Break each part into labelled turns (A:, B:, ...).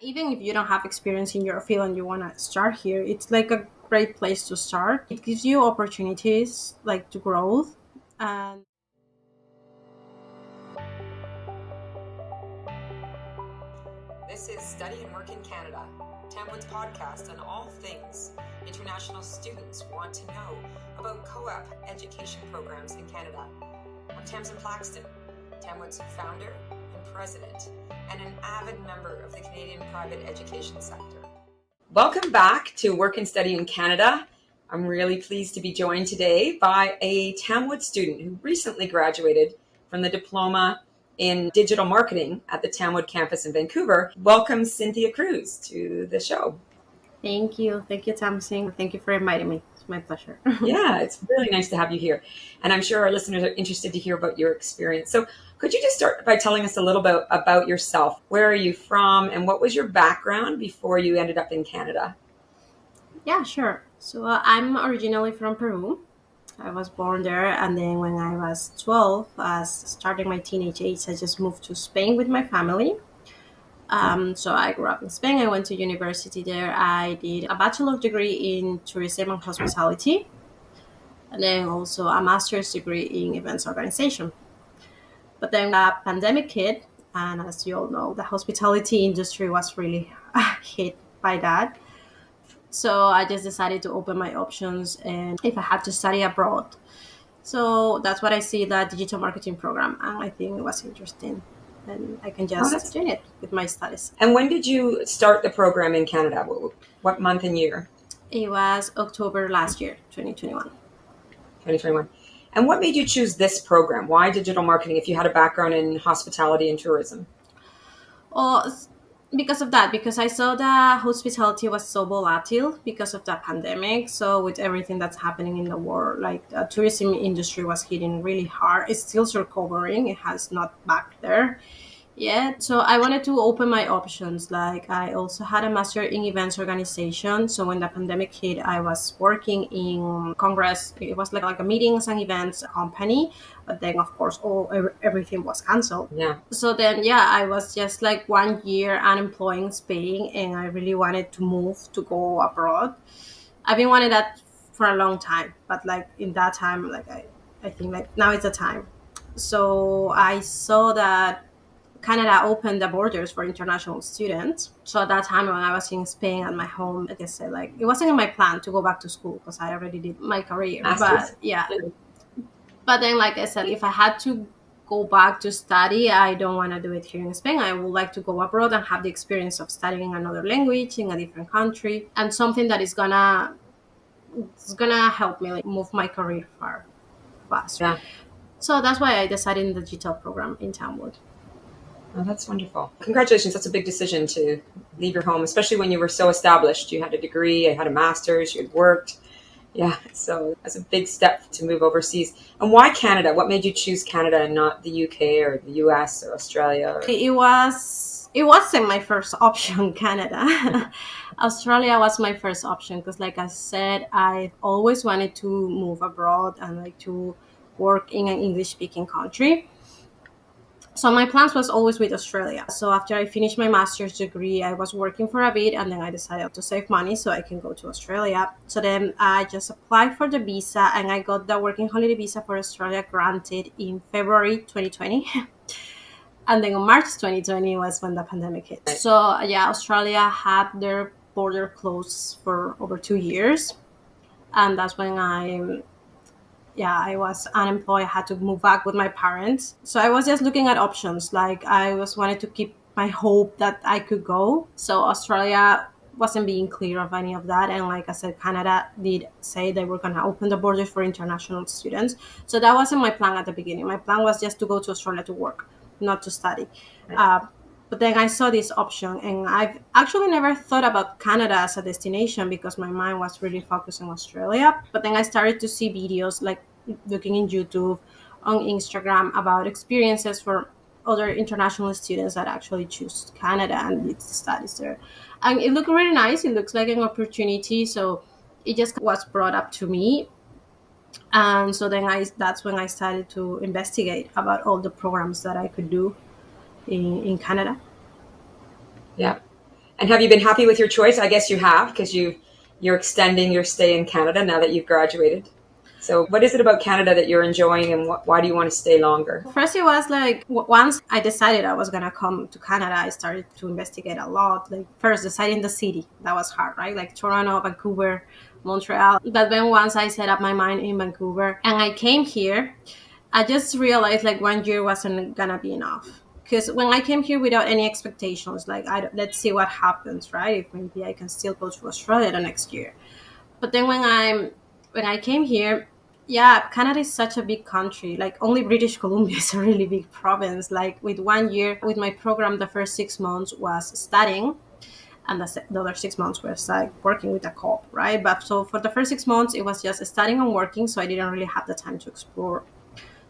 A: Even if you don't have experience in your field and you want to start here, it's like a great place to start. It gives you opportunities like to growth. And
B: This is Study and Work in Canada, Tamwood's podcast on all things international students want to know about co-op education programs in Canada. I'm Tamsin Plaxton, Tamwood's founder and president, and an avid member of the Canadian private education sector. Welcome back to Work and Study in Canada. I'm really pleased to be joined today by a Tamwood student who recently graduated from the diploma in digital marketing at the Tamwood campus in Vancouver. Welcome, Cynthia Cruz, to the show.
A: thank you. Thank you, Tamsin. Thank you for inviting me. It's my pleasure.
B: Yeah, it's really nice to have you here. And I'm sure our listeners are interested to hear about your experience. So could you just start by telling us a little bit about yourself? Where are you from and what was your background before you ended up in Canada?
A: Yeah, sure. So I'm originally from Peru. I was born there, and then when I was 12, as starting my teenage age, I just moved to Spain with my family. So I grew up in Spain. I went to university there. I did a bachelor's degree in tourism and hospitality, and then also a master's degree in events organization. But then a pandemic hit, and as you all know, the hospitality industry was really hit by that. So I just decided to open my options and if I had to study abroad. So that's what I see the digital marketing program, and I think it was interesting, and I can
B: Oh,
A: just join it with my studies.
B: And when did you start the program in Canada? What month and year?
A: It was October last year, 2021.
B: 2021. And what made you choose this program? Why digital marketing if you had a background in hospitality and tourism?
A: Oh, because of that, because I saw that hospitality was so volatile because of the pandemic. So with everything that's happening in the world, like the tourism industry was hitting really hard. It's still recovering. It has not back there yet. So I wanted to open my options. Like I also had a master in events organization. So when the pandemic hit, I was working in Congress. It was like a meetings and events company, but then of course everything was canceled.
B: Yeah.
A: So then yeah, I was just like 1 year unemployed in Spain, and I really wanted to move to go abroad. I've been wanting that for a long time, but like in that time, like I think like now is the time. So I saw that Canada opened the borders for international students. So at that time when I was in Spain at my home, like I said, like it wasn't in my plan to go back to school because I already did my career.
B: Masters?
A: But yeah, but then like I said, if I had to go back to study, I don't want to do it here in Spain. I would like to go abroad and have the experience of studying another language in a different country, and something that is gonna help me like move my career far faster.
B: Yeah.
A: So that's why I decided in the digital program in Tamwood.
B: Oh, that's wonderful. Congratulations. That's a big decision to leave your home, especially when you were so established. You had a degree, you had a master's, you had worked. Yeah, so that's a big step to move overseas. And why Canada? What made you choose Canada and not the UK or the US or Australia?
A: It wasn't my first option, Canada. Australia was my first option because like I said, I always wanted to move abroad and like to work in an English speaking country. So my plans was always with Australia. So after I finished my master's degree, I was working for a bit, and then I decided to save money so I can go to Australia. So then I just applied for the visa, and I got the working holiday visa for Australia granted in February 2020. And then on March 2020 was when the pandemic hit.
B: Right.
A: So yeah, Australia had their border closed for over 2 years. And that's when I was unemployed. I had to move back with my parents. So I was just looking at options. Like I was wanted to keep my hope that I could go. So Australia wasn't being clear of any of that. And like I said, Canada did say they were going to open the borders for international students. So that wasn't my plan at the beginning. My plan was just to go to Australia to work, not to study. But then I saw this option, and I've actually never thought about Canada as a destination because my mind was really focused on Australia. But then I started to see videos like looking in YouTube, on Instagram about experiences for other international students that actually choose Canada and did studies there. And it looked really nice. It looks like an opportunity. So it just was brought up to me. And so then that's when I started to investigate about all the programs that I could do in Canada.
B: Yeah. And have you been happy with your choice? I guess you have, because you're extending your stay in Canada now that you've graduated. So what is it about Canada that you're enjoying, and why do you want to stay longer?
A: First, it was like once I decided I was gonna come to Canada, I started to investigate a lot. Like first, deciding the city, that was hard, right? Like Toronto, Vancouver, Montreal. But then once I set up my mind in Vancouver and I came here, I just realized like 1 year wasn't gonna be enough. Because when I came here without any expectations, like let's see what happens, right? If maybe I can still go to Australia the next year. But then when I came here, yeah, Canada is such a big country. Like only British Columbia is a really big province. Like with 1 year with my program, the first 6 months was studying, and the other 6 months was like working with a co-op, right? But so for the first 6 months, it was just studying and working, so I didn't really have the time to explore.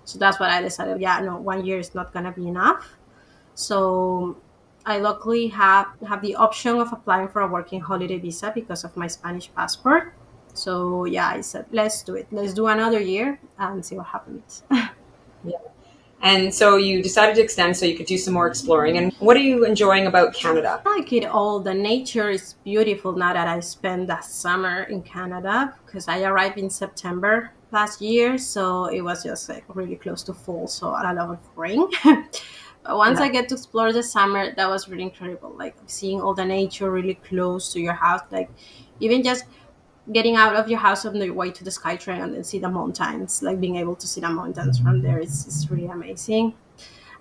A: So that's what I decided. Yeah, no, 1 year is not gonna be enough. So I luckily have the option of applying for a working holiday visa because of my Spanish passport. So yeah, I said, let's do it. Let's do another year and see what happens.
B: Yeah. And so you decided to extend so you could do some more exploring. And what are you enjoying about Canada?
A: I like it all. The nature is beautiful now that I spent that summer in Canada because I arrived in September last year. So it was just like really close to fall. So a lot of rain. But once
B: Yeah.
A: I get to explore the summer, that was really incredible. Like seeing all the nature really close to your house. Like even just getting out of your house on the way to the SkyTrain and then see the mountains, like being able to see the mountains from there is really amazing.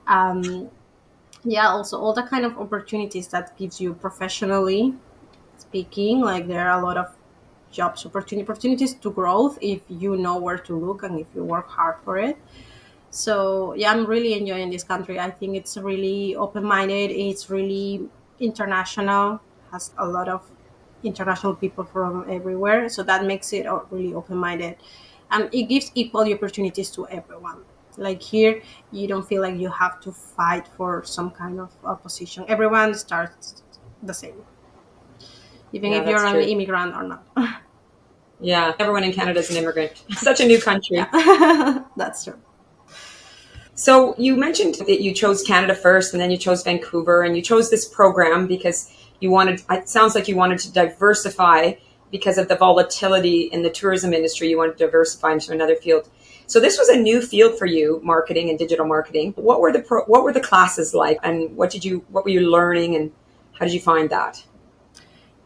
A: Um, yeah, also all the kind of opportunities that gives you professionally speaking, like there are a lot of opportunities to growth if you know where to look and if you work hard for it. So yeah, I'm really enjoying this country. I think it's really open-minded. It's really international. Has a lot of international people from everywhere. So that makes it really open-minded, and it gives equal opportunities to everyone. Like here, you don't feel like you have to fight for some kind of position. Everyone starts the same, even
B: Yeah,
A: if you're
B: that's
A: an
B: true.
A: immigrant or not.
B: Yeah, everyone in Canada is an immigrant. It's such a new country.
A: Yeah, that's true.
B: So you mentioned that you chose Canada first and then you chose Vancouver, and you chose this program because you wanted, it sounds like you wanted to diversify because of the volatility in the tourism industry. You wanted to diversify into another field. So this was a new field for you, marketing and digital marketing. What were the classes like, and what were you learning, and how did you find that?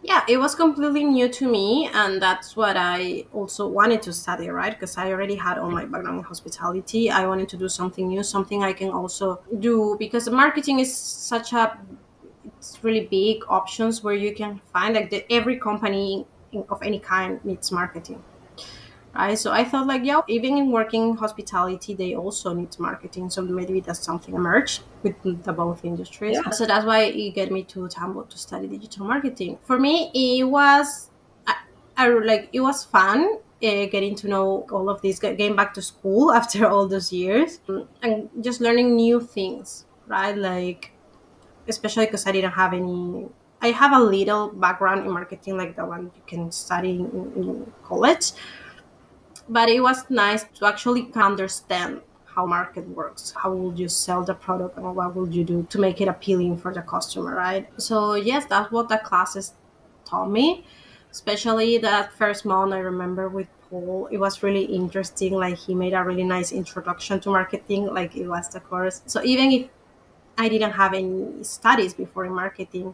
A: Yeah, it was completely new to me, and that's what I also wanted to study, right? Because I already had all my background in hospitality. I wanted to do something new, something I can also do because marketing is such a it's really big options where you can find like every company of any kind needs marketing, right? So I thought like, yeah, even in working hospitality, they also need marketing. So maybe that's something emerged with the both industries.
B: Yeah.
A: So that's why it get me to Tambo to study digital marketing. For me, it was, I like, it was fun. Getting to know all of this, getting back to school after all those years, and just learning new things, right? Like, especially because I didn't have any. I have a little background in marketing, like the one you can study in college, but it was nice to actually understand how market works. How would you sell the product and what would you do to make it appealing for the customer, right? So yes, that's what the classes taught me. Especially that first month, I remember with Paul, it was really interesting. Like he made a really nice introduction to marketing, like it was the course. So even if I didn't have any studies before in marketing,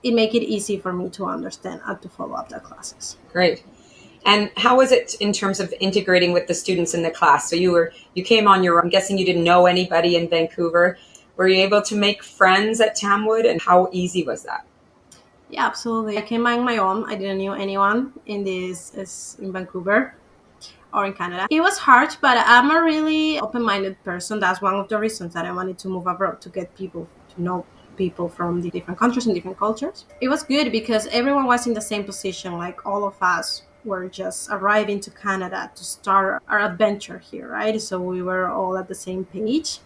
A: it made it easy for me to understand and to follow up the classes.
B: Great. And how was it in terms of integrating with the students in the class? So you came on your own. I'm guessing you didn't know anybody in Vancouver. Were you able to make friends at Tamwood, and how easy was that?
A: Yeah, absolutely. I came on my own. I didn't know anyone in this is in Vancouver or in Canada. It was hard, but I'm a really open-minded person. That's one of the reasons that I wanted to move abroad to get people to know people from the different countries and different cultures. It was good because everyone was in the same position. Like all of us were just arriving to Canada to start our adventure here, right? So we were all at the same page.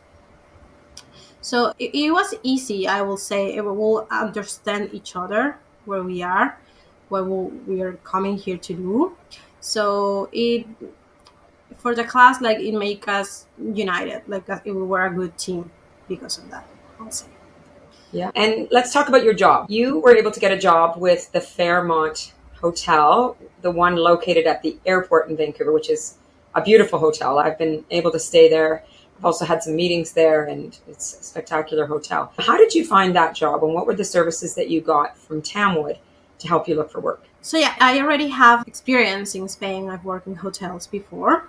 A: So it was easy, I will say. We will understand each other where we are, what we are coming here to do. So it for the class, like it make us united, like we were a good team because of that. I'll say.
B: Yeah. And let's talk about your job. You were able to get a job with the Fairmont Hotel, the one located at the airport in Vancouver, which is a beautiful hotel. I've been able to stay there. I've also had some meetings there, and it's a spectacular hotel. How did you find that job, and what were the services that you got from Tamwood to help you look for work?
A: So yeah, I already have experience in Spain. I've worked in hotels before.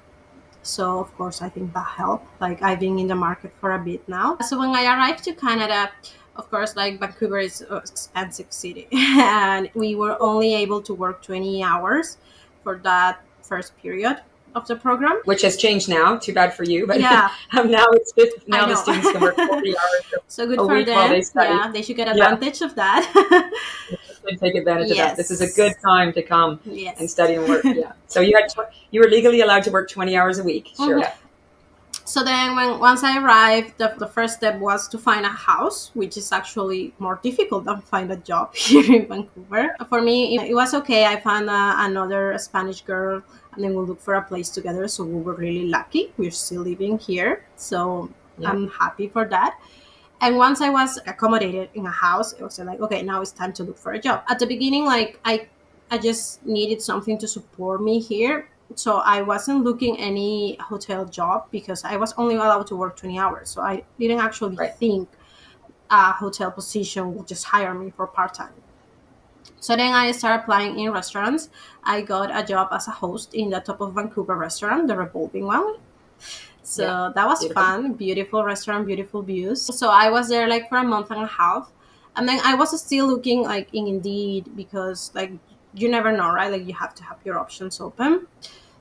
A: So of course, I think that helped. Like I've been in the market for a bit now. So when I arrived to Canada, of course, like Vancouver is an expensive city, and we were only able to work 20 hours for that first period of the program.
B: Which has changed now. Too bad for you, but
A: Yeah.
B: now it's now
A: I
B: the
A: know.
B: students can work 40 hours
A: So good
B: a
A: for
B: week while
A: them.
B: they study.
A: Yeah, they should get advantage of that.
B: Should take advantage of that.
A: Yes.
B: This is a good time to come
A: Yes.
B: and study and work. Yeah. So you were legally allowed to work 20 hours a week. Sure.
A: Mhm. So then once I arrived, the first step was to find a house, which is actually more difficult than find a job here in Vancouver. For me, it was okay. I found another Spanish girl, and then we looked for a place together. So we were really lucky. We're still living here. So
B: Yeah.
A: I'm happy for that. And once I was accommodated in a house, it was like, okay, now it's time to look for a job. At the beginning, like I just needed something to support me here. So I wasn't looking any hotel job because I was only allowed to work 20 hours. So I didn't actually
B: Right.
A: think a hotel position would just hire me for part-time. So then I started applying in restaurants. I got a job as a host in the top of Vancouver restaurant, the revolving one. So
B: Yeah,
A: that was
B: beautiful.
A: fun. Beautiful restaurant, beautiful views. So I was there like for a month and a half. And then I was still looking like in Indeed because like you never know, right? Like you have to have your options open.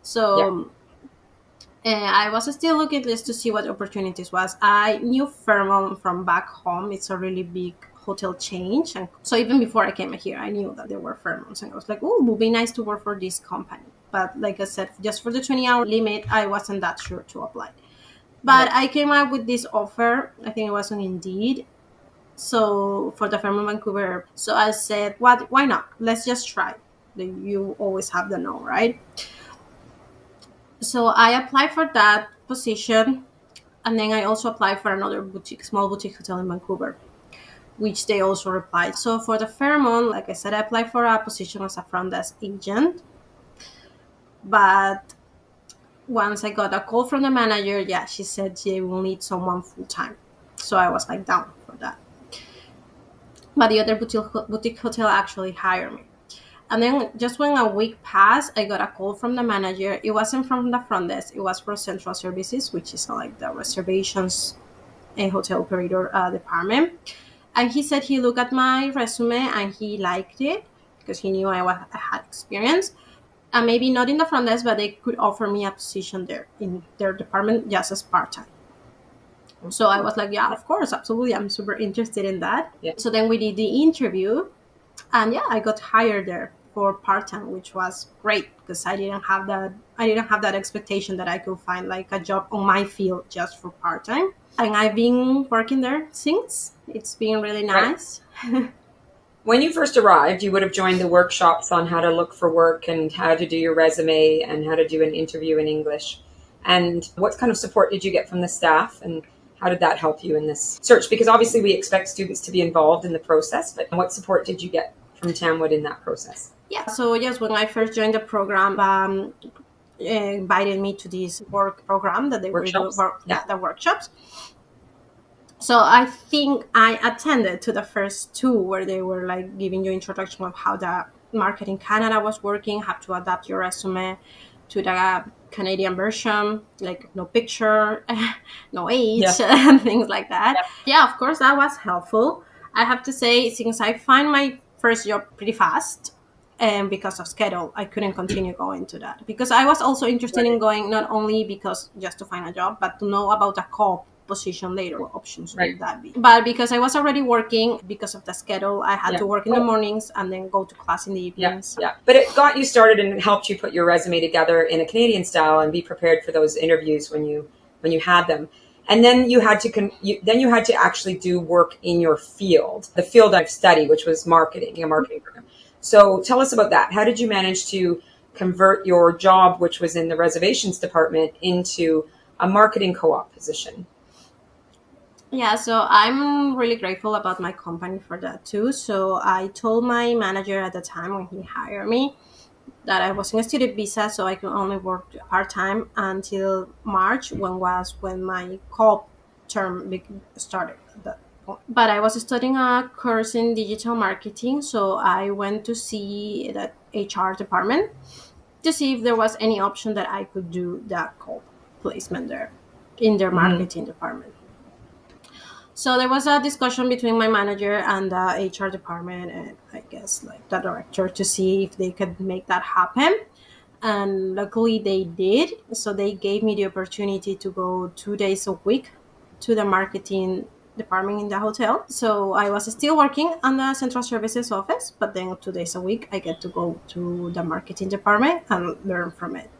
A: So I was still looking just to see what opportunities was. I knew Fairmont from back home. It's a really big hotel chain. And so even before I came here, I knew that there were Fairmonts. And I was like, oh, it would be nice to work for this company. But like I said, just for the 20-hour limit, I wasn't that sure to apply. But I came up with this offer. I think it was on Indeed. So for the Fairmont Vancouver. So I said, why not? Let's just try. You always have the no, right? So I applied for that position, and then I also applied for another small boutique hotel in Vancouver, which they also replied. So for the Fairmont, like I said, I applied for a position as a front desk agent. But once I got a call from the manager, she said they will need someone full time. So I was like down for that. But the other boutique hotel actually hired me. And then just when a week passed, I got a call from the manager. It wasn't from the front desk. It was from Central Services, which is like the reservations and hotel operator department. And he said he looked at my resume and he liked it because he knew I had experience. And maybe not in the front desk, but they could offer me a position there in their department just as part-time. So I was like, yeah, of course, absolutely. I'm super interested in that.
B: Yeah.
A: So then we did the interview. And I got hired there for part-time, which was great because I didn't have that expectation that I could find like a job on my field just for part-time. And I've been working there since. It's been really nice.
B: Right. When you first arrived, you would have joined the workshops on how to look for work and how to do your resume and how to do an interview in English. And what kind of support did you get from the staff, and how did that help you in this search? Because obviously we expect students to be involved in the process, but what support did you get from Tamwood in that process?
A: Yeah, so yes, when I first joined the program, invited me to this work program that they
B: Workshops?
A: were doing, the workshops. So I think I attended to the first two where they were like giving you introduction of how the market in Canada was working, how to adapt your resume to the Canadian version, like no picture, no age, and things like that. Yeah, of course, that was helpful. I have to say, since I find my first job pretty fast, and because of schedule, I couldn't continue going to that. Because I was also interested in going not only because just to find a job, but to know about the co-op position later. What options would that be? But because I was already working, because of the schedule, I had to work in the mornings and then go to class in the evenings.
B: Yeah. But it got you started and it helped you put your resume together in a Canadian style and be prepared for those interviews when you had them. And then you had to actually do work in your field, the field I've studied, which was marketing, a marketing program. So tell us about that. How did you manage to convert your job, which was in the reservations department, into a marketing co-op position?
A: Yeah, so I'm really grateful about my company for that too. So I told my manager at the time when he hired me that I was in a student visa, so I could only work part time until March, when my co term started. At that point. But I was studying a course in digital marketing, so I went to see the HR department to see if there was any option that I could do that co placement there in their
B: Hmm.
A: marketing department. So there was a discussion between my manager and the HR department, and I guess like the director, to see if they could make that happen. And luckily they did. So they gave me the opportunity to go 2 days a week to the marketing department in the hotel. So I was still working on the central services office, but then 2 days a week I get to go to the marketing department and learn from it.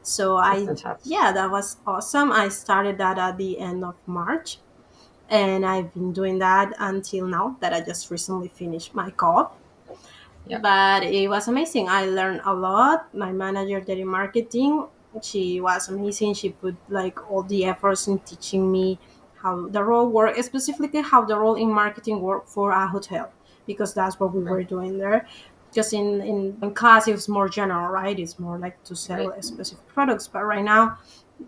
A: So
B: That's
A: I,
B: fantastic.
A: yeah, that was awesome. I started that at the end of March, and I've been doing that until now that I just recently finished my co-op.
B: Yeah.
A: But it was amazing. I learned a lot. My manager did in marketing, she was amazing. She put like all the efforts in teaching me how the role worked, specifically how the role in marketing worked for a hotel, because that's what we
B: Right.
A: were doing there. Because in class it was more general, right? It's more like to
B: Right.
A: sell specific products. But right now,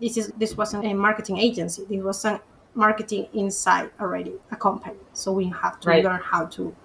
A: this wasn't a marketing agency. This was a marketing inside already a company. So we have to
B: Right.
A: learn how to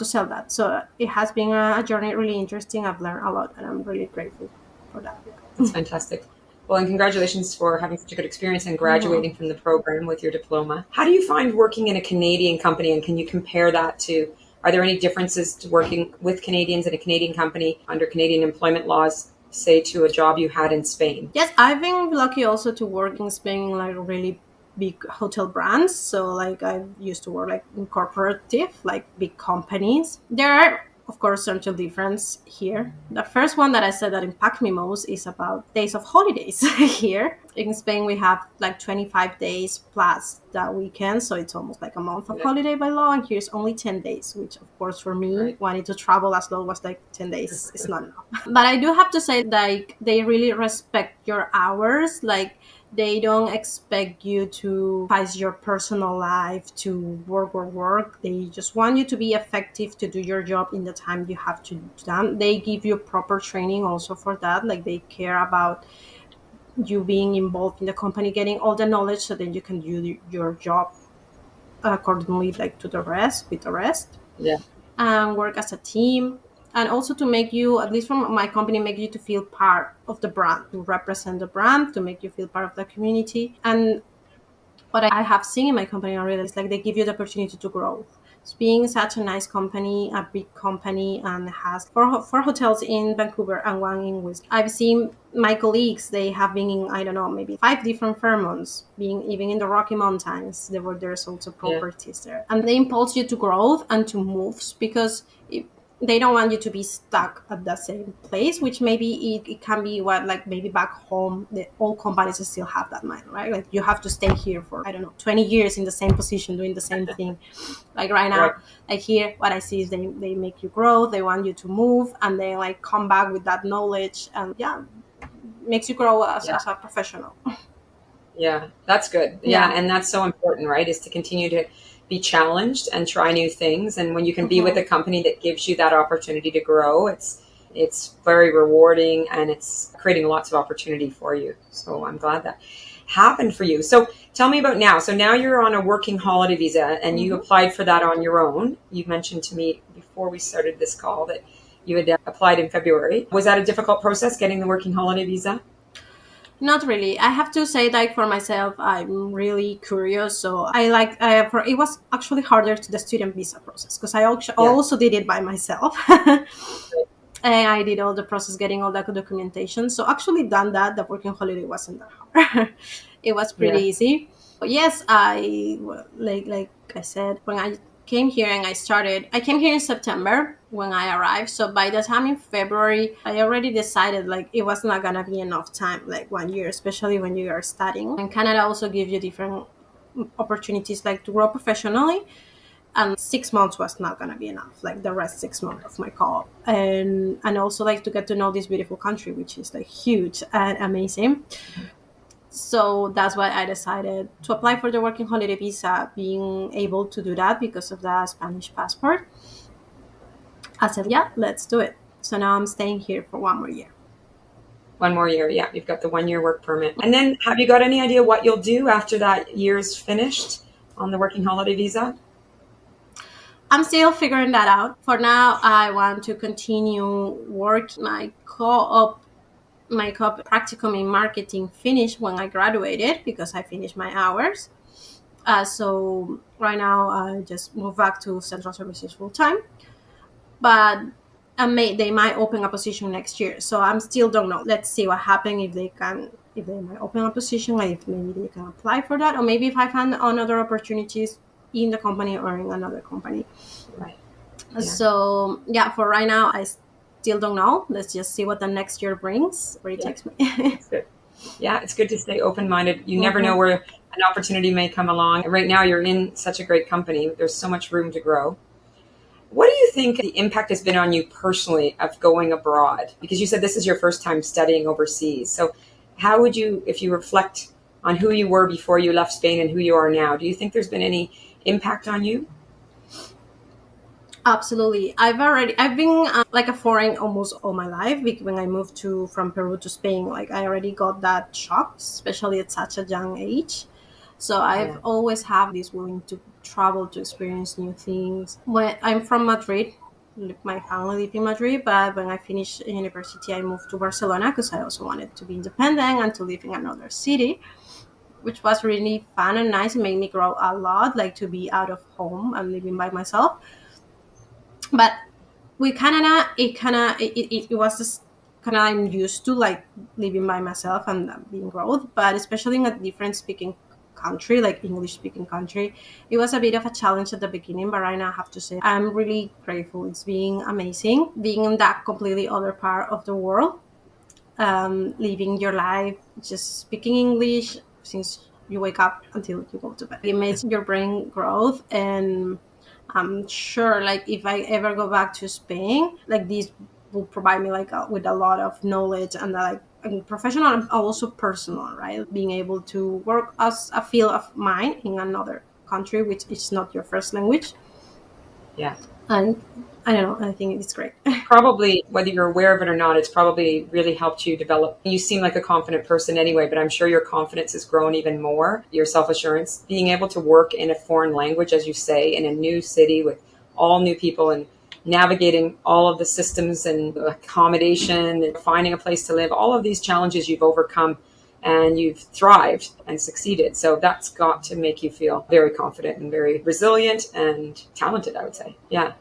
A: sell that. So it has been a journey really interesting. I've learned a lot, and I'm really grateful for that.
B: That's fantastic. Well, and congratulations for having such a good experience and
A: Mhm.
B: graduating from the program with your diploma. How do you find working in a Canadian company, and can you compare that to? Are there any differences to working with Canadians in a Canadian company under Canadian employment laws, say, to a job you had in Spain?
A: Yes, I've been lucky also to work in Spain in like really big hotel brands. So like I used to work like in corporative, like big companies. There are of course certain difference here. The first one that I said that impact me most is about days of holidays. Here in Spain we have like 25 days plus that weekend, so it's almost like a month of
B: Yeah.
A: holiday by law, and here's only 10 days, which of course for me
B: Right.
A: wanting to travel as low as like 10 days is not enough. But I do have to say, like, they really respect your hours. Like, they don't expect you to pass your personal life to work or work. They just want you to be effective to do your job in the time you have to do them. They give you proper training also for that. Like, they care about you being involved in the company, getting all the knowledge so that you can do your job accordingly, like to the rest, with the rest,
B: Yeah.
A: and work as a team, and also to make you, at least from my company, make you to feel part of the brand, to represent the brand, to make you feel part of the community. And what I have seen in my company already is like they give you the opportunity to grow. It's being such a nice company, a big company, and has four hotels in Vancouver and one in Whistler. I've seen my colleagues, they have been in, I don't know, maybe 5 different Fairmonts, being even in the Rocky Mountains. There's also
B: Yeah.
A: properties there. And they impulse you to growth and to moves, because they don't want you to be stuck at the same place, which maybe it can be what, like maybe back home the all companies still have that mind, right? Like you have to stay here for, I don't know, 20 years in the same position doing the same thing. Like right
B: Right.
A: now, like here what I see is they make you grow, they want you to move, and they like come back with that knowledge, and yeah, makes you grow
B: Yeah.
A: as a professional.
B: Yeah, that's good. Yeah,
A: Yeah.
B: and that's so important, right? Is to continue to be challenged and try new things. And when you can be with
A: Hmm.
B: a company that gives you that opportunity to grow, it's very rewarding and it's creating lots of opportunity for you. So I'm glad that happened for you. So tell me about now. So now you're on a working holiday visa and you
A: Hmm.
B: applied for that on your own. You mentioned to me before we started this call that you had applied in February. Was that a difficult process getting the working holiday visa?
A: Not really. I have to say, like for myself, I'm really curious. So I like. For it was actually harder to the student visa process because I
B: Yeah.
A: also did it by myself, and I did all the process, getting all that documentation. So actually done that. The working holiday wasn't that hard. It was pretty
B: Yeah.
A: easy. But yes, I like I said, when I came here and I came here in September when I arrived. So by the time in February, I already decided like it was not gonna be enough time, like 1 year, especially when you are studying. And Canada also gives you different opportunities, like to grow professionally, and 6 months was not gonna be enough, like the rest 6 months of my co-op, and also like to get to know this beautiful country, which is like huge and amazing. So that's why I decided to apply for the working holiday visa, being able to do that because of the Spanish passport. I said, yeah, let's do it. So now I'm staying here for 1 more year.
B: 1 more year, yeah. You've got the 1 year work permit. And then have you got any idea what you'll do after that year's finished on the working holiday visa?
A: I'm still figuring that out. For now, I want to continue working my co-op practicum in marketing finished when I graduated because I finished my hours. So right now I just moved back to central services full time, but they might open a position next year. So I'm still don't know. Let's see what happens if they might open a position, like if maybe they can apply for that, or maybe if I find other opportunities in the company or in another company.
B: Right.
A: Yeah. So yeah, for right now I still don't know. Let's just see what the next year brings, where it takes me.
B: That's good. Yeah, it's good to stay open-minded. You never know where an opportunity may come along. Right now you're in such a great company. There's so much room to grow. What do you think the impact has been on you personally of going abroad? Because you said this is your first time studying overseas. So how would you, if you reflect on who you were before you left Spain and who you are now, do you think there's been any impact on you?
A: Absolutely. I've been like a foreign almost all my life. When I moved from Peru to Spain, like I already got that shock, especially at such a young age. So I've always have this willing to travel, to experience new things. When I'm from Madrid, my family live in Madrid, but when I finished university, I moved to Barcelona because I also wanted to be independent and to live in another city, which was really fun and nice. It made me grow a lot, like to be out of home and living by myself. But with Canada, it was just kind of I'm used to like living by myself and being growth, but especially in a different speaking country, like English speaking country, it was a bit of a challenge at the beginning, but right now I have to say I'm really grateful. It's been amazing being in that completely other part of the world, living your life, just speaking English since you wake up until you go to bed. It makes your brain growth, and I'm sure like if I ever go back to Spain, like this will provide me like with a lot of knowledge and like professional and also personal, right? Being able to work as a field of mine in another country, which is not your first language.
B: Yeah.
A: And I don't know, I think it's great.
B: Probably, whether you're aware of it or not, it's probably really helped you develop. You seem like a confident person anyway, but I'm sure your confidence has grown even more, your self-assurance. Being able to work in a foreign language, as you say, in a new city with all new people and navigating all of the systems and accommodation and finding a place to live, all of these challenges you've overcome and you've thrived and succeeded. So that's got to make you feel very confident and very resilient and talented, I would say. Yeah.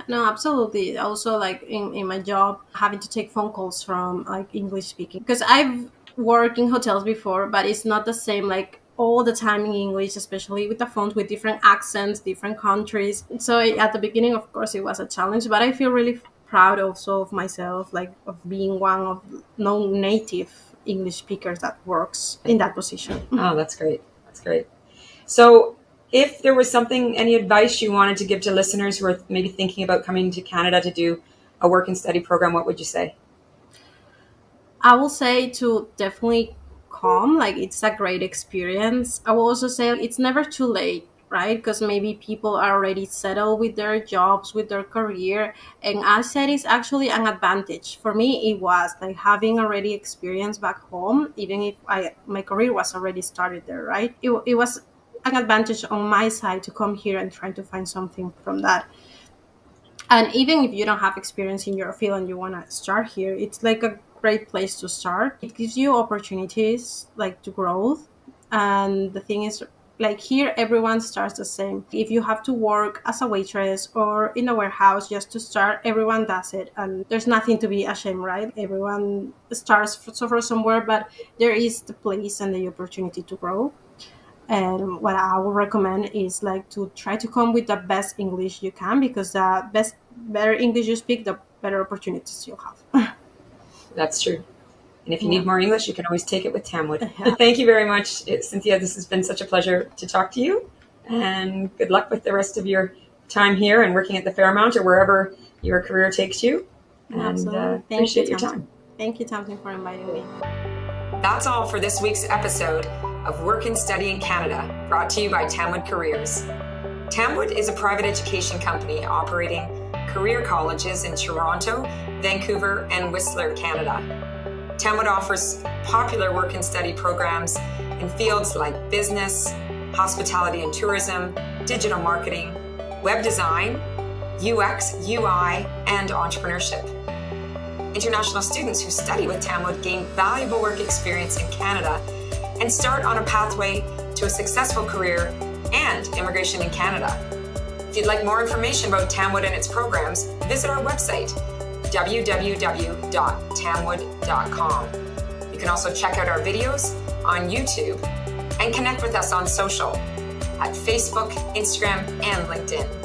A: No, absolutely. Also, like in my job, having to take phone calls from like English speaking, because I've worked in hotels before, but it's not the same like all the time in English, especially with the phones with different accents, different countries. So at the beginning, of course, it was a challenge, but I feel really proud also of myself, like of being one of non-native English speakers that works in that position.
B: Oh, that's great. That's great. So if there was something, any advice you wanted to give to listeners who are maybe thinking about coming to Canada to do a work and study program, what would you say?
A: I will say to definitely come, like it's a great experience. I will also say it's never too late, right? Because maybe people are already settled with their jobs, with their career. And I said it's actually an advantage. For me, it was like having already experience back home, even if my career was already started there, right? It was an advantage on my side to come here and try to find something from that. And even if you don't have experience in your field and you want to start here, it's like a great place to start. It gives you opportunities like to growth. And the thing is, like here, everyone starts the same. If you have to work as a waitress or in a warehouse just to start, everyone does it. And there's nothing to be ashamed, right? Everyone starts from somewhere, but there is the place and the opportunity to grow. And what I would recommend is like to try to come with the best English you can, because the better English you speak, the better opportunities you'll have.
B: That's true. And if you need more English, you can always take it with Tamwood.
A: Yeah.
B: Thank you very much, Cynthia. This has been such a pleasure to talk to you. And good luck with the rest of your time here and working at the Fairmount or wherever your career takes you. And
A: Absolutely.
B: appreciate your time.
A: Thank you, Tamsin, for inviting me.
B: That's all for this week's episode of Work and Study in Canada, brought to you by Tamwood Careers. Tamwood is a private education company operating career colleges in Toronto, Vancouver, and Whistler, Canada. Tamwood offers popular work and study programs in fields like business, hospitality and tourism, digital marketing, web design, UX, UI, and entrepreneurship. International students who study with Tamwood gain valuable work experience in Canada and start on a pathway to a successful career and immigration in Canada. If you'd like more information about Tamwood and its programs, visit our website, www.tamwood.com. You can also check out our videos on YouTube and connect with us on social at Facebook, Instagram, and LinkedIn.